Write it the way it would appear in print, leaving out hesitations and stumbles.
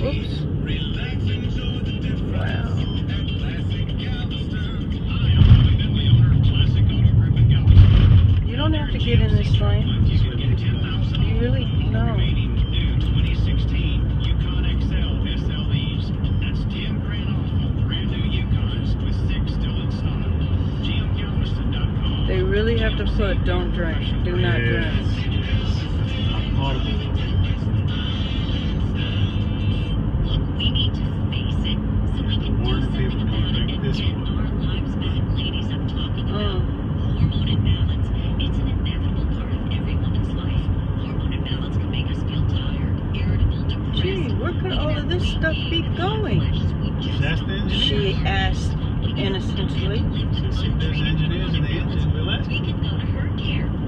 Oops. Wow. You don't have to get in this lane. You really no. They really have to put don't drink, do not drink. We need to face it so we can do something about it and get our lives back, ladies. I'm talking about hormone imbalance. It's an inevitable part of every woman's life. Hormone imbalance can make us feel tired, irritable, depressed. Gee, where could all of this stuff be going? She asked innocently. See if there's engineers in the engine. We'll ask. We can go to her care.